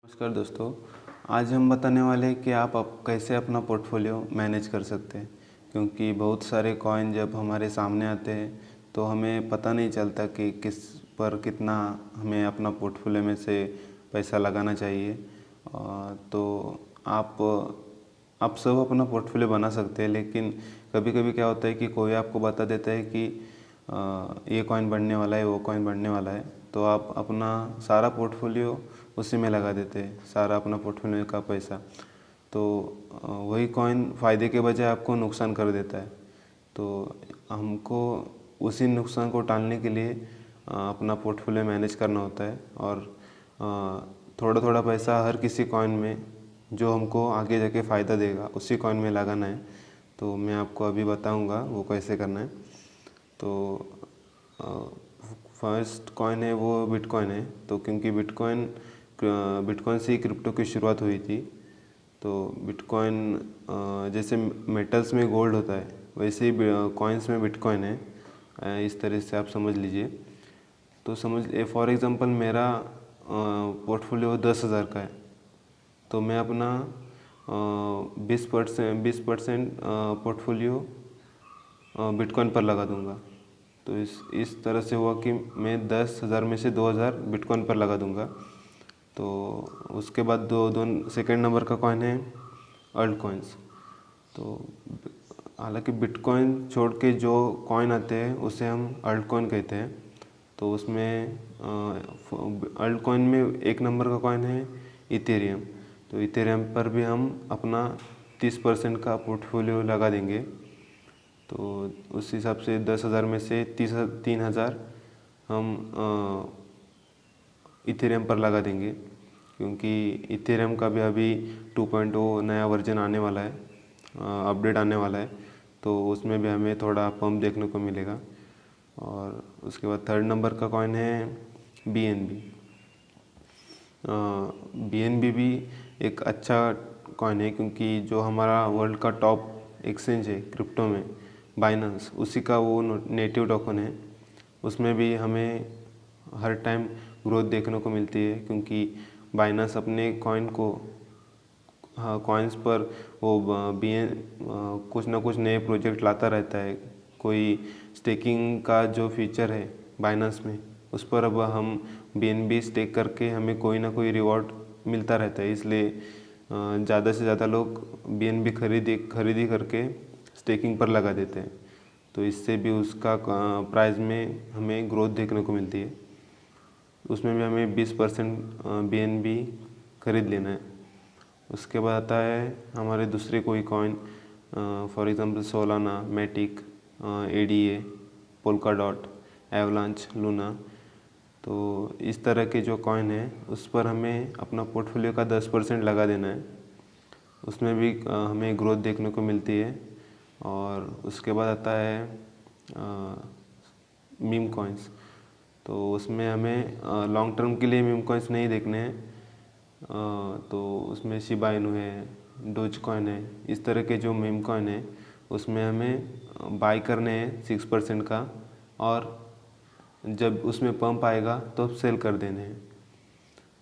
नमस्कार दोस्तों। आज हम बताने वाले हैं कि आप कैसे अपना पोर्टफोलियो मैनेज कर सकते हैं, क्योंकि बहुत सारे कॉइन जब हमारे सामने आते हैं तो हमें पता नहीं चलता कि किस पर कितना हमें अपना पोर्टफोलियो में से पैसा लगाना चाहिए। तो आप सब अपना पोर्टफोलियो बना सकते हैं, लेकिन कभी कभी क्या होता है कि कोई आपको बता देता है कि ये कॉइन बढ़ने वाला है, वो कॉइन बढ़ने वाला है, तो आप अपना सारा पोर्टफोलियो उसी में लगा देते हैं, सारा अपना पोर्टफोलियो का पैसा। तो वही कॉइन फ़ायदे के बजाय आपको नुकसान कर देता है। तो हमको उसी नुकसान को टालने के लिए अपना पोर्टफोलियो मैनेज करना होता है, और थोड़ा थोड़ा पैसा हर किसी कॉइन में जो हमको आगे जाके फ़ायदा देगा उसी कॉइन में लगाना है। तो मैं आपको अभी बताऊंगा वो कैसे करना है। तो फर्स्ट कॉइन है वो बिटकॉइन है। तो क्योंकि बिटकॉइन से ही क्रिप्टो की शुरुआत हुई थी। तो बिटकॉइन जैसे मेटल्स में गोल्ड होता है, वैसे ही कॉइन्स में बिटकॉइन है। इस तरह से आप समझ लीजिए। तो समझ फॉर एग्ज़ाम्पल मेरा पोर्टफोलियो 10,000 का है, तो मैं अपना 20% पोर्टफोलियो बिटकॉइन पर लगा दूंगा। तो इस तरह से हुआ कि मैं 10,000 में से 2,000 बिटकॉइन पर लगा दूंगा। तो उसके बाद दो दो सेकेंड नंबर का कॉइन है अल्ट कॉइन्स। तो हालांकि बिटकॉइन छोड़ के जो कॉइन आते हैं उसे हम अल्ट कॉइन कहते हैं। तो उसमें अल्ट कॉइन में एक नंबर का कॉइन है इथेरियम। तो इथेरियम पर भी हम अपना 30% का पोर्टफोलियो लगा देंगे। तो उस हिसाब से 10,000 में से 3,000 हम इथेरियम पर लगा देंगे, क्योंकि इथेरियम का भी अभी 2.0 नया वर्जन आने वाला है, अपडेट आने वाला है। तो उसमें भी हमें थोड़ा पम्प देखने को मिलेगा। और उसके बाद थर्ड नंबर का कॉइन है BNB। BNB भी एक अच्छा कॉइन है, क्योंकि जो हमारा वर्ल्ड का टॉप एक्सचेंज है क्रिप्टो में बाइनेंस, उसी का वो नेटिव टोकन है। उसमें भी हमें हर टाइम ग्रोथ देखने को मिलती है, क्योंकि बाइनेंस अपने कॉइन को कॉइन्स पर वो कुछ ना कुछ नए प्रोजेक्ट लाता रहता है। कोई स्टेकिंग का जो फीचर है बाइनेंस में, उस पर अब हम BNB स्टेक करके हमें कोई ना कोई रिवॉर्ड मिलता रहता है। इसलिए ज़्यादा से ज़्यादा लोग BNB खरीदी करके स्टेकिंग पर लगा देते हैं। तो इससे भी उसका प्राइस में हमें ग्रोथ देखने को मिलती है। उसमें भी हमें 20% BNB खरीद लेना है। उसके बाद आता है हमारे दूसरे कोई coin, for example Solana, Matic, ADA, Polkadot, Avalanche, Luna. तो इस तरह के जो कॉइन है उस पर हमें अपना पोर्टफोलियो का 10% लगा देना है। उसमें भी हमें ग्रोथ देखने को मिलती है। और उसके बाद आता है मीम कॉइन्स। तो उसमें हमें लॉन्ग टर्म के लिए मीम कॉइन्स नहीं देखने हैं। तो उसमें शिबा इनू है, डोज कॉइन है, इस तरह के जो मीम कॉइन है उसमें हमें बाई करने हैं 6% का, और जब उसमें पंप आएगा तो सेल कर देने हैं।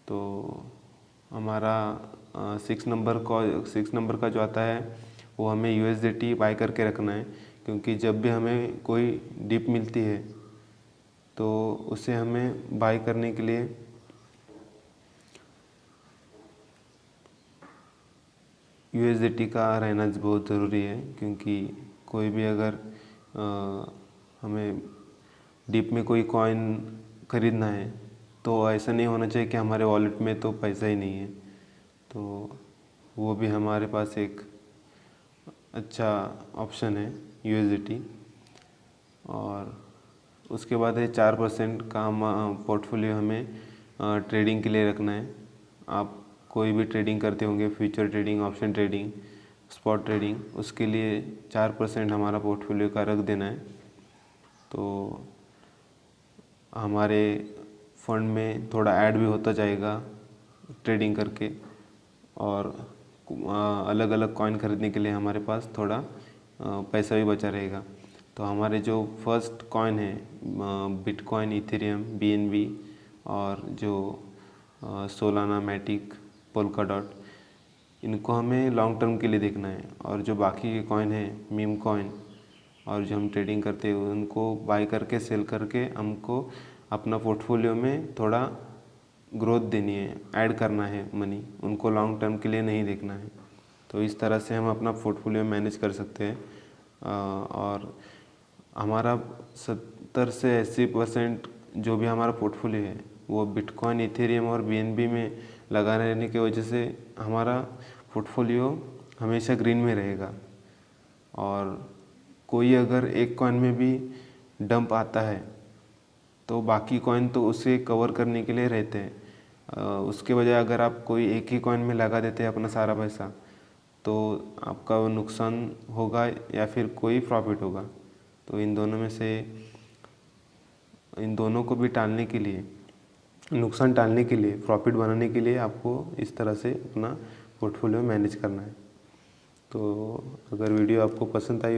तो हमारा 6 नंबर का जो आता है वो हमें USDT बाई करके रखना है, क्योंकि जब भी हमें कोई डिप मिलती है तो उसे हमें बाई करने के लिए USDT का रहना बहुत ज़रूरी है। क्योंकि कोई भी अगर हमें डिप में कोई कॉइन खरीदना है तो ऐसा नहीं होना चाहिए कि हमारे वॉलेट में तो पैसा ही नहीं है। तो वो भी हमारे पास एक अच्छा ऑप्शन है USDT। और उसके बाद है 4% का हम पोर्टफोलियो हमें ट्रेडिंग के लिए रखना है। आप कोई भी ट्रेडिंग करते होंगे, future trading, option trading, spot trading, उसके लिए 4% हमारा पोर्टफोलियो का रख देना है। तो हमारे फंड में थोड़ा ऐड भी होता जाएगा ट्रेडिंग करके, और अलग अलग कॉइन खरीदने के लिए हमारे पास थोड़ा पैसा भी बचा रहेगा। तो हमारे जो फर्स्ट कॉइन है बिटकॉइन, इथेरियम, BNB, और जो सोलाना, मैटिक, पोल्का डॉट, इनको हमें लॉन्ग टर्म के लिए देखना है। और जो बाकी के कॉइन हैं, मीम कॉइन और जो हम ट्रेडिंग करते हैं, उनको बाय करके सेल करके हमको अपना पोर्टफोलियो में थोड़ा ग्रोथ देनी है, ऐड करना है मनी, उनको लॉन्ग टर्म के लिए नहीं देखना है। तो इस तरह से हम अपना पोर्टफोलियो मैनेज कर सकते हैं। और हमारा 70 से 80% जो भी हमारा पोर्टफोलियो है वो बिटकॉइन, इथेरियम और बीएनबी में लगा रहने की वजह से हमारा पोर्टफोलियो हमेशा ग्रीन में रहेगा। और कोई अगर एक कॉइन में भी डंप आता है तो बाकी कॉइन तो उसे कवर करने के लिए रहते हैं। उसके बजाय अगर आप कोई एक ही कॉइन में लगा देते हैं अपना सारा पैसा, तो आपका वो नुकसान होगा या फिर कोई प्रॉफिट होगा। तो इन दोनों में से इन दोनों को भी टालने के लिए, नुकसान टालने के लिए, प्रॉफिट बनाने के लिए आपको इस तरह से अपना पोर्टफोलियो मैनेज करना है। तो अगर वीडियो आपको पसंद आई